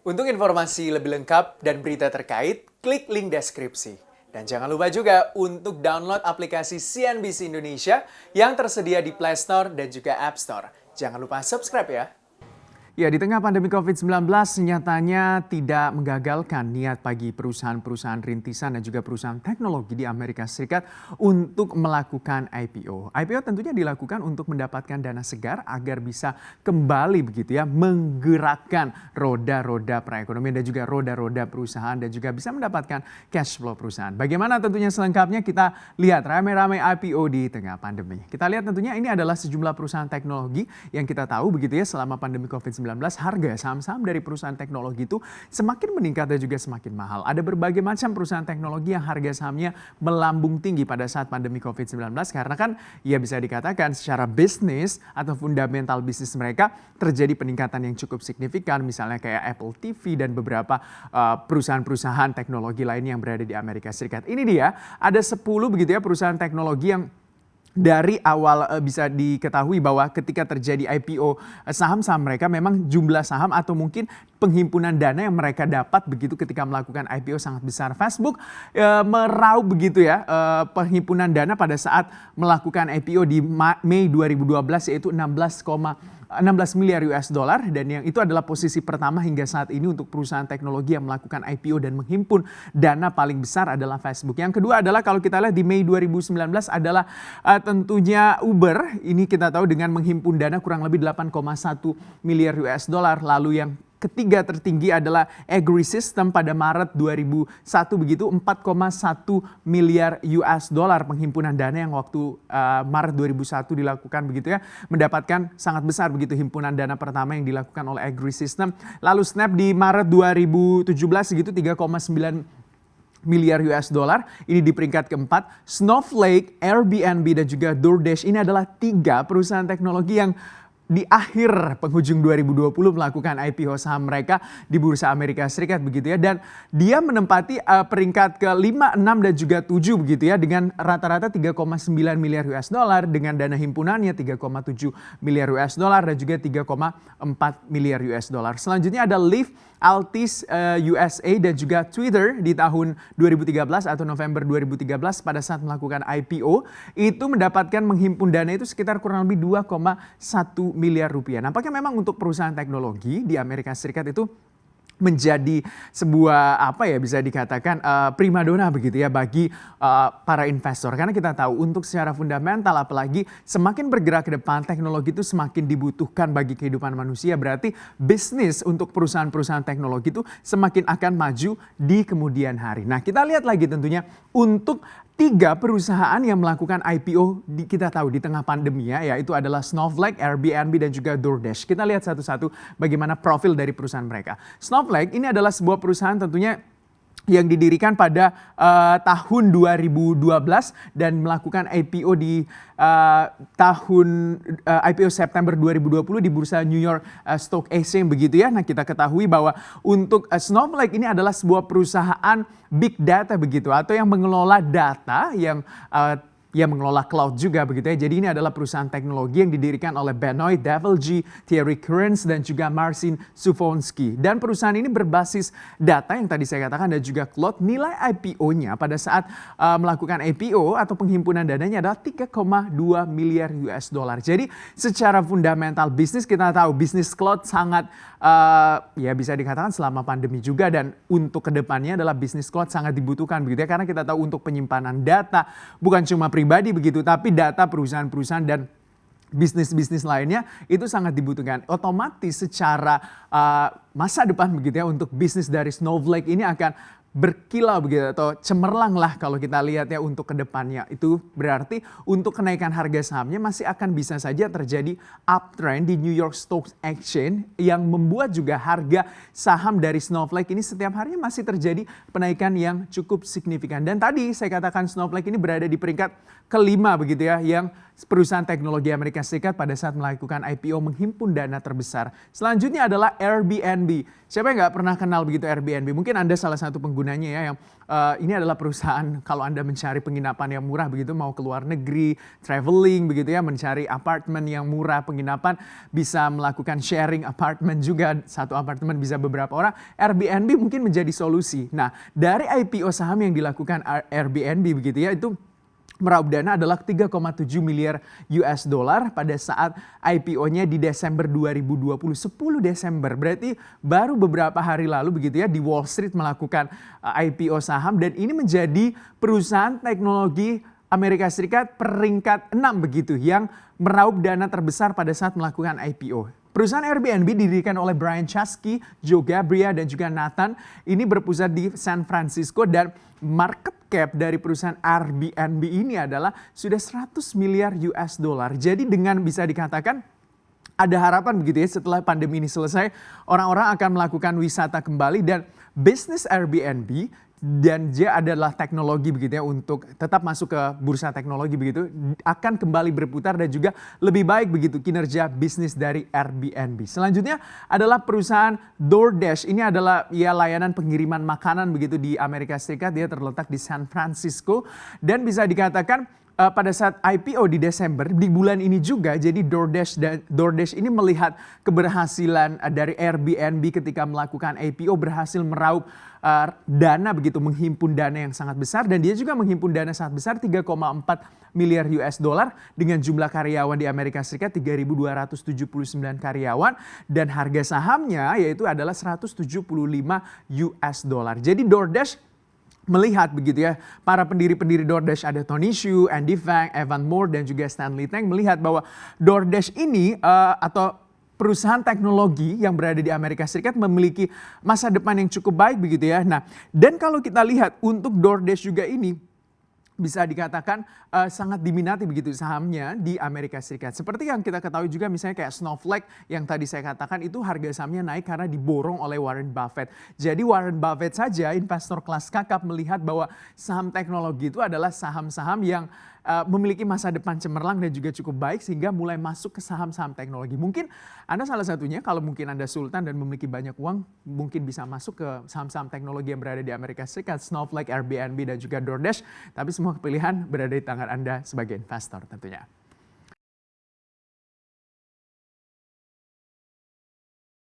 Untuk informasi lebih lengkap dan berita terkait, klik link deskripsi. Dan jangan lupa juga untuk download aplikasi CNBC Indonesia yang tersedia di Play Store dan juga App Store. Jangan lupa subscribe ya. Ya, di tengah pandemi COVID-19 nyatanya tidak menggagalkan niat bagi perusahaan-perusahaan rintisan dan juga perusahaan teknologi di Amerika Serikat untuk melakukan IPO. IPO tentunya dilakukan untuk mendapatkan dana segar agar bisa kembali begitu ya menggerakkan roda-roda perekonomian dan juga roda-roda perusahaan dan juga bisa mendapatkan cash flow perusahaan. Bagaimana tentunya selengkapnya kita lihat rame-rame IPO di tengah pandemi. Kita lihat tentunya ini adalah sejumlah perusahaan teknologi yang kita tahu begitu ya selama pandemi COVID-19 harga saham-saham dari perusahaan teknologi itu semakin meningkat dan juga semakin mahal. Ada berbagai macam perusahaan teknologi yang harga sahamnya melambung tinggi pada saat pandemi COVID-19 karena kan ya bisa dikatakan secara bisnis atau fundamental bisnis mereka terjadi peningkatan yang cukup signifikan misalnya kayak Apple TV dan beberapa perusahaan-perusahaan teknologi lain yang berada di Amerika Serikat. Ini dia ada 10 begitu ya perusahaan teknologi yang dari awal bisa diketahui bahwa ketika terjadi IPO saham-saham mereka memang jumlah saham atau mungkin penghimpunan dana yang mereka dapat begitu ketika melakukan IPO sangat besar. Facebook meraup begitu ya penghimpunan dana pada saat melakukan IPO di Mei 2012 yaitu 16 miliar US dollar dan yang itu adalah posisi pertama hingga saat ini untuk perusahaan teknologi yang melakukan IPO dan menghimpun dana paling besar adalah Facebook. Yang kedua adalah kalau kita lihat di Mei 2019 adalah tentunya Uber. Ini kita tahu dengan menghimpun dana kurang lebih 8,1 miliar US dollar. Lalu yang ketiga tertinggi adalah AgriSystem pada Maret 2001 begitu 4,1 miliar US dollar penghimpunan dana yang waktu Maret 2001 dilakukan begitu ya mendapatkan sangat besar begitu himpunan dana pertama yang dilakukan oleh AgriSystem. Lalu Snap di Maret 2017 segitu 3,9 miliar US dollar, ini di peringkat keempat. Snowflake, Airbnb dan juga DoorDash ini adalah 3 perusahaan teknologi yang di akhir penghujung 2020 melakukan IPO saham mereka di Bursa Amerika Serikat begitu ya. Dan dia menempati peringkat ke-5, 6 dan juga 7 begitu ya dengan rata-rata 3,9 miliar US dollar dengan dana himpunannya 3,7 miliar US dollar dan juga 3,4 miliar US dollar. Selanjutnya ada Lyft, Altis USA dan juga Twitter di tahun 2013 atau November 2013 pada saat melakukan IPO itu mendapatkan menghimpun dana itu sekitar kurang lebih 2,1 miliar rupiah. Nampaknya memang untuk perusahaan teknologi di Amerika Serikat itu menjadi sebuah apa ya bisa dikatakan primadona begitu ya bagi para investor karena kita tahu untuk secara fundamental apalagi semakin bergerak ke depan teknologi itu semakin dibutuhkan bagi kehidupan manusia berarti bisnis untuk perusahaan-perusahaan teknologi itu semakin akan maju di kemudian hari. Nah kita lihat lagi tentunya untuk 3 perusahaan yang melakukan IPO kita tahu di tengah pandemi ya, yaitu adalah Snowflake, Airbnb dan juga DoorDash. Kita lihat satu-satu bagaimana profil dari perusahaan mereka. Snowflake ini adalah sebuah perusahaan tentunya yang didirikan pada tahun 2012 dan melakukan IPO di IPO September 2020 di Bursa New York Stock Exchange begitu ya. Nah kita ketahui bahwa untuk Snowflake ini adalah sebuah perusahaan big data begitu atau yang mengelola data yang mengelola cloud juga begitu ya. Jadi ini adalah perusahaan teknologi yang didirikan oleh Benoit Develji, Thierry Kearns dan juga Marcin Sufonsky. Dan perusahaan ini berbasis data yang tadi saya katakan dan juga cloud. Nilai IPO-nya pada saat melakukan IPO atau penghimpunan dananya adalah 3,2 miliar US dollar. Jadi secara fundamental bisnis kita tahu bisnis cloud sangat ya bisa dikatakan selama pandemi juga dan untuk kedepannya adalah bisnis cloud sangat dibutuhkan begitu ya. Karena kita tahu untuk penyimpanan data bukan cuma pribadi begitu, tapi data perusahaan-perusahaan dan bisnis-bisnis lainnya itu sangat dibutuhkan. Otomatis secara masa depan begitu ya untuk bisnis dari Snowflake ini akan berkilau begitu atau cemerlang lah kalau kita lihat ya untuk kedepannya. Itu berarti untuk kenaikan harga sahamnya masih akan bisa saja terjadi uptrend di New York Stock Exchange yang membuat juga harga saham dari Snowflake ini setiap harinya masih terjadi penaikan yang cukup signifikan. Dan tadi saya katakan Snowflake ini berada di peringkat ke-5 begitu ya yang perusahaan teknologi Amerika Serikat pada saat melakukan IPO menghimpun dana terbesar. Selanjutnya adalah Airbnb. Siapa yang nggak pernah kenal begitu Airbnb? Mungkin Anda salah satu penggunanya ya, yang ini adalah perusahaan kalau Anda mencari penginapan yang murah begitu, mau ke luar negeri, traveling begitu ya, mencari apartemen yang murah, penginapan, bisa melakukan sharing apartemen juga, satu apartemen bisa beberapa orang. Airbnb mungkin menjadi solusi. Nah, dari IPO saham yang dilakukan Airbnb begitu ya, itu meraup dana adalah 3,7 miliar US dollar pada saat IPO-nya di Desember 2020, 10 Desember. Berarti baru beberapa hari lalu begitu ya, di Wall Street melakukan IPO saham, dan ini menjadi perusahaan teknologi Amerika Serikat peringkat 6 begitu yang meraup dana terbesar pada saat melakukan IPO. Perusahaan Airbnb didirikan oleh Brian Chesky, Joe Gabbia, dan juga Nathan. Ini berpusat di San Francisco, dan market cap dari perusahaan Airbnb ini adalah sudah 100 miliar US dollar. Jadi dengan bisa dikatakan ada harapan begitu ya, setelah pandemi ini selesai, orang-orang akan melakukan wisata kembali, dan bisnis Airbnb, dan dia adalah teknologi begitu ya, untuk tetap masuk ke bursa teknologi begitu, akan kembali berputar dan juga lebih baik begitu kinerja bisnis dari Airbnb. Selanjutnya adalah perusahaan DoorDash. Ini adalah ya layanan pengiriman makanan begitu di Amerika Serikat. Dia terletak di San Francisco, dan bisa dikatakan pada saat IPO di Desember di bulan ini juga, jadi DoorDash ini melihat keberhasilan dari Airbnb ketika melakukan IPO, berhasil meraup dana begitu, menghimpun dana yang sangat besar, dan dia juga menghimpun dana sangat besar 3,4 miliar US dollar dengan jumlah karyawan di Amerika Serikat 3.279 karyawan, dan harga sahamnya yaitu adalah 175 US dollar. Jadi DoorDash melihat begitu ya, para pendiri-pendiri DoorDash ada Tony Xu, Andy Fang, Evan Moore, dan juga Stanley Tang melihat bahwa DoorDash ini atau perusahaan teknologi yang berada di Amerika Serikat memiliki masa depan yang cukup baik begitu ya. Nah, dan kalau kita lihat untuk DoorDash juga ini bisa dikatakan sangat diminati begitu sahamnya di Amerika Serikat. Seperti yang kita ketahui juga misalnya kayak Snowflake yang tadi saya katakan, itu harga sahamnya naik karena diborong oleh Warren Buffett. Jadi Warren Buffett saja, investor kelas kakap, melihat bahwa saham teknologi itu adalah saham-saham yang memiliki masa depan cemerlang dan juga cukup baik, sehingga mulai masuk ke saham-saham teknologi. Mungkin Anda salah satunya, kalau mungkin Anda sultan dan memiliki banyak uang, mungkin bisa masuk ke saham-saham teknologi yang berada di Amerika Serikat, Snowflake, Airbnb, dan juga DoorDash. Tapi semua pilihan berada di tangan Anda sebagai investor tentunya.